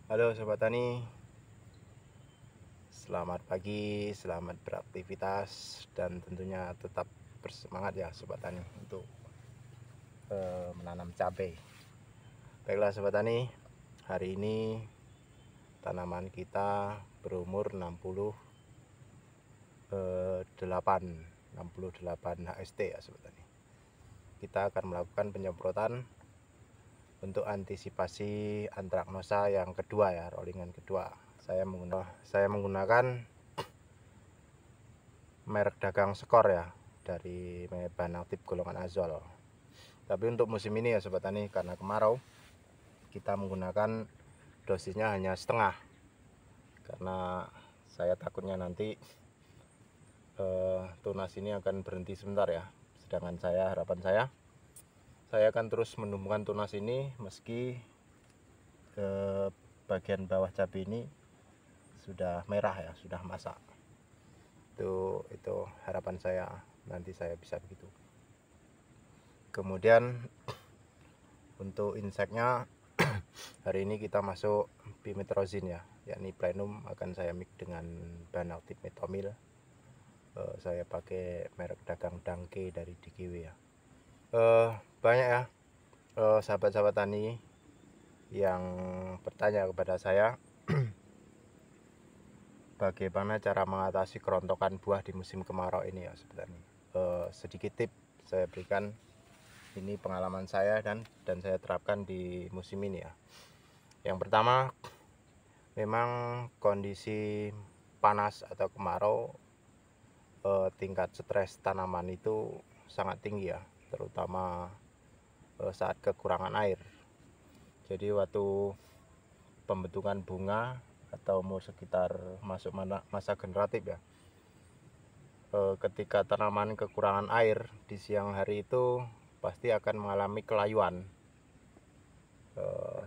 Halo Sobat Tani, selamat pagi, selamat beraktivitas dan tentunya tetap bersemangat ya Sobat Tani untuk menanam cabai. Baiklah Sobat Tani, hari ini tanaman kita berumur 68 HST ya Sobat Tani. Kita akan melakukan penyemprotan untuk antisipasi antraknosa yang kedua ya, rollingan kedua. Saya menggunakan merek dagang Skor ya, dari bahan aktif golongan azol. Tapi untuk musim ini ya Sobat Tani, karena kemarau, kita menggunakan dosisnya hanya setengah, karena saya takutnya nanti tunas ini akan berhenti sebentar ya. Sedangkan harapan saya akan terus menumbuhkan tunas ini meski bagian bawah cabai ini sudah merah ya, sudah masak. Itu harapan saya, nanti saya bisa begitu. Kemudian untuk inseknya hari ini kita masuk pimetrozin ya, yakni plenum akan saya mix dengan bahan aktif metomil. Saya pakai merek dagang Dangke dari DKW ya. Banyak ya sahabat-sahabat tani yang bertanya kepada saya bagaimana cara mengatasi kerontokan buah di musim kemarau ini ya sebenarnya. Sedikit tip saya berikan, ini pengalaman saya dan saya terapkan di musim ini ya. Yang pertama, memang kondisi panas atau kemarau, tingkat stres tanaman itu sangat tinggi ya, terutama saat kekurangan air. Jadi waktu pembentukan bunga atau mau sekitar masuk masa generatif ya, ketika tanaman kekurangan air di siang hari itu pasti akan mengalami kelayuan,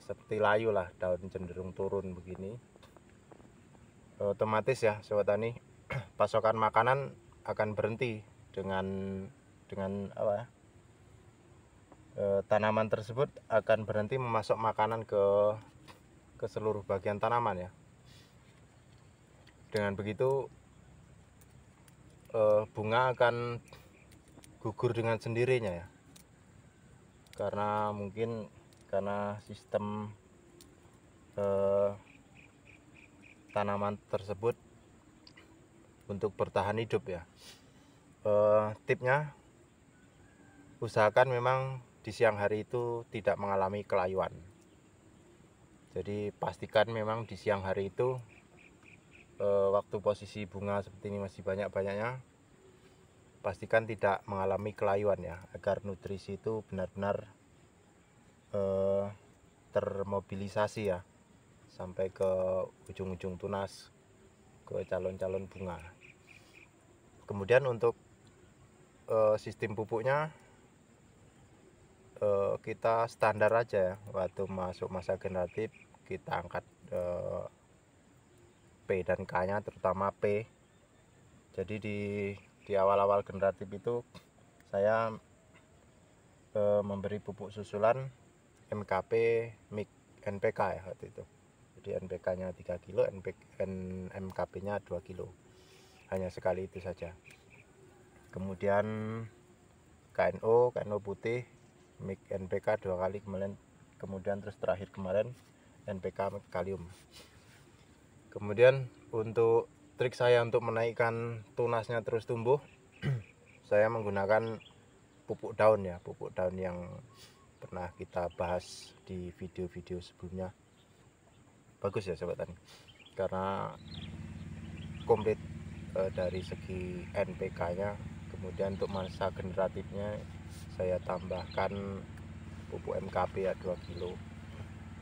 seperti layu lah, daun cenderung turun begini. Otomatis ya Sobat Tani, pasokan makanan akan berhenti dengan apa ya, tanaman tersebut akan berhenti memasok makanan ke seluruh bagian tanaman ya. Dengan begitu bunga akan gugur dengan sendirinya ya, karena mungkin karena sistem tanaman tersebut untuk bertahan hidup ya. Tipnya, usahakan memang di siang hari itu tidak mengalami kelayuan. Jadi pastikan memang di siang hari itu waktu posisi bunga seperti ini masih banyak-banyaknya, pastikan tidak mengalami kelayuan ya, agar nutrisi itu benar-benar termobilisasi ya sampai ke ujung-ujung tunas, ke calon-calon bunga. Kemudian untuk sistem pupuknya kita standar aja ya. Waktu masuk masa generatif kita angkat P dan K nya, terutama P. Jadi di awal-awal generatif itu saya memberi pupuk susulan MKP mix NPK ya waktu itu. Jadi NPK nya 3 kilo, MKP nya 2 kilo, hanya sekali itu saja. Kemudian KNO putih mix NPK 2 kali kemarin, kemudian terus terakhir kemarin NPK kalium. Kemudian untuk trik saya untuk menaikkan tunasnya terus tumbuh, saya menggunakan pupuk daun ya, pupuk daun yang pernah kita bahas di video-video sebelumnya. Bagus ya Sobat Tani, karena komplit dari segi NPK nya. Kemudian untuk masa generatifnya saya tambahkan pupuk MKP ya 2 kilo.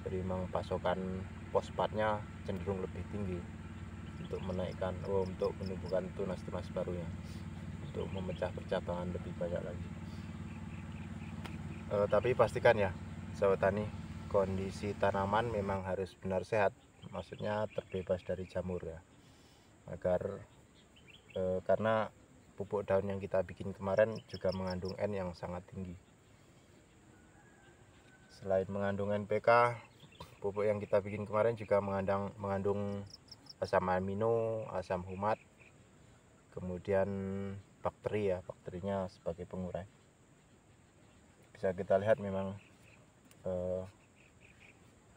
Jadi memang pasokan fosfatnya cenderung lebih tinggi untuk menaikkan, untuk menumbuhkan tunas-tunas barunya, untuk memecah percabangan lebih banyak lagi. Tapi pastikan ya Sobat Tani, kondisi tanaman memang harus benar sehat, maksudnya terbebas dari jamur ya, agar karena pupuk daun yang kita bikin kemarin juga mengandung N yang sangat tinggi. Selain mengandung NPK, pupuk yang kita bikin kemarin juga mengandung asam amino, asam humat, kemudian bakteri ya, bakterinya sebagai pengurai. Bisa kita lihat memang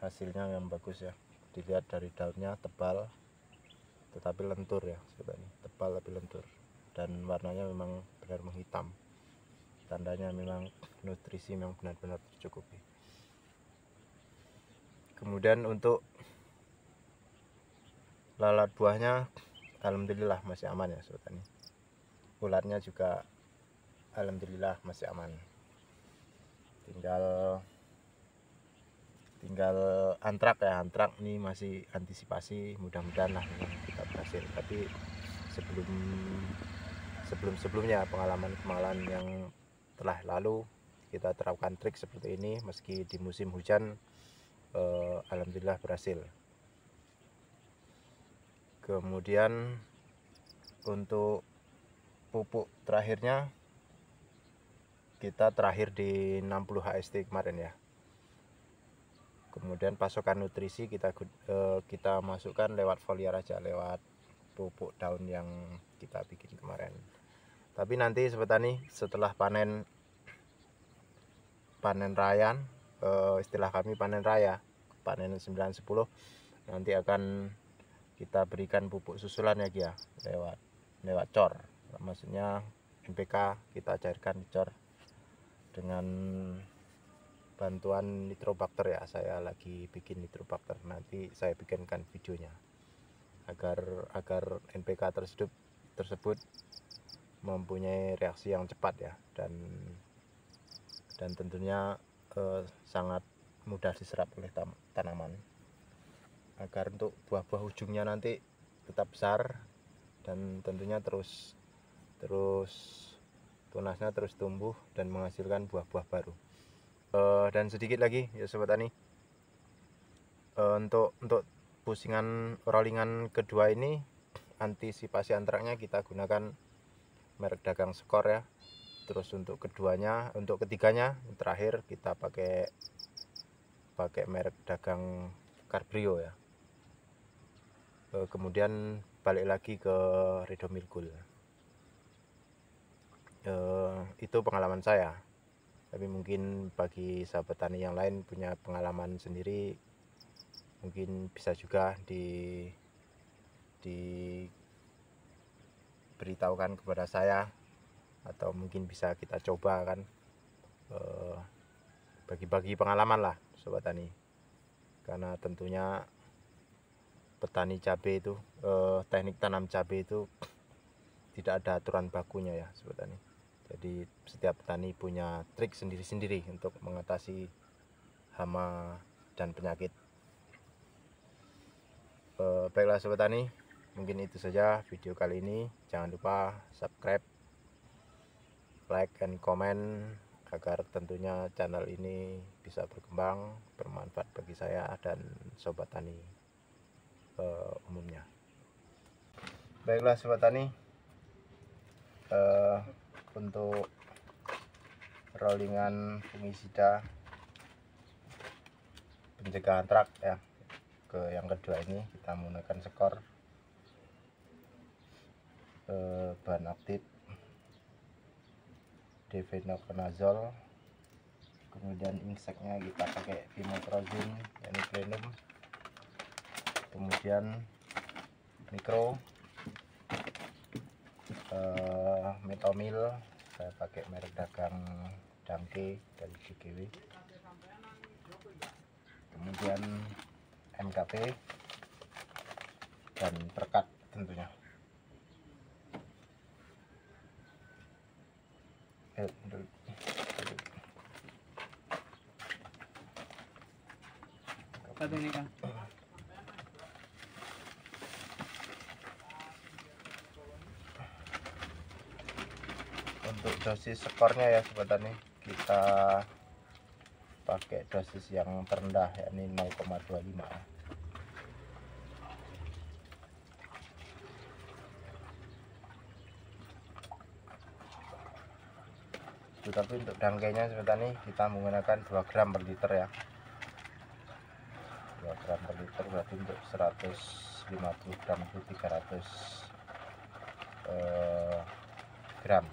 hasilnya yang bagus ya. Dilihat dari daunnya tebal tetapi lentur ya, seperti ini, tebal tapi lentur, dan warnanya memang benar menghitam. Tandanya memang nutrisi yang benar-benar tercukupi. Kemudian untuk lalat buahnya alhamdulillah masih aman ya, seperti ini. Ulatnya juga alhamdulillah masih aman. Tinggal antrak ya, antrak ini masih antisipasi, mudah-mudahan lah memang kita berhasil. Tapi sebelumnya pengalaman yang telah lalu kita terapkan trik seperti ini meski di musim hujan, alhamdulillah berhasil. Kemudian untuk pupuk terakhirnya kita terakhir di 60 HST kemarin ya. Kemudian pasokan nutrisi kita masukkan lewat foliar aja, lewat pupuk daun yang kita bikin kemarin. Tapi nanti sobat tani setelah panen rayan, istilah kami panen raya, panen 9-10, nanti akan kita berikan pupuk susulan ya lewat cor. Maksudnya NPK kita cairkan di cor dengan bantuan nitrobakter ya. Saya lagi bikin nitrobakter, nanti saya bikinkan videonya agar NPK tersebut mempunyai reaksi yang cepat ya, dan tentunya sangat mudah diserap oleh tanaman, agar untuk buah-buah ujungnya nanti tetap besar dan tentunya terus tunasnya terus tumbuh dan menghasilkan buah-buah baru. Dan sedikit lagi ya sobat tani, untuk pusingan rollingan kedua ini, antisipasi antraknya kita gunakan merek dagang Skor ya. Terus untuk ketiganya terakhir kita pakai merek dagang Carbrio ya. Kemudian balik lagi ke Redomil Gold. Itu pengalaman saya. Tapi mungkin bagi sahabat tani yang lain punya pengalaman sendiri, mungkin bisa juga diberitahukan kepada saya, atau mungkin bisa kita coba kan, bagi-bagi pengalaman lah sobat tani. Karena tentunya petani cabai itu, teknik tanam cabai itu tidak ada aturan bakunya ya sobat tani. Jadi setiap petani punya trik sendiri-sendiri untuk mengatasi hama dan penyakit. Baiklah sobat tani, mungkin itu saja video kali ini. Jangan lupa subscribe, like, and comment agar tentunya channel ini bisa berkembang, bermanfaat bagi saya dan sobat tani umumnya. Baiklah sobat tani, untuk rollingan fungisida pencegahan antrak ya, yang kedua ini kita menggunakan Skor, bahan aktif difenoconazole, kemudian inseknya kita pakai Vimotrozin Yaniclinum, kemudian mikro metomil saya pakai merek dagang Dangke dari GGW, kemudian MKP dan perkat tentunya. Ini kan untuk dosis Skornya ya sobat tani, kita pakai dosis yang terendah yakni 0,25. Tapi untuk dangkainya sobat tani kita menggunakan 2 gram per liter ya. 2 gram per liter, berarti untuk 150 gram itu 300 gram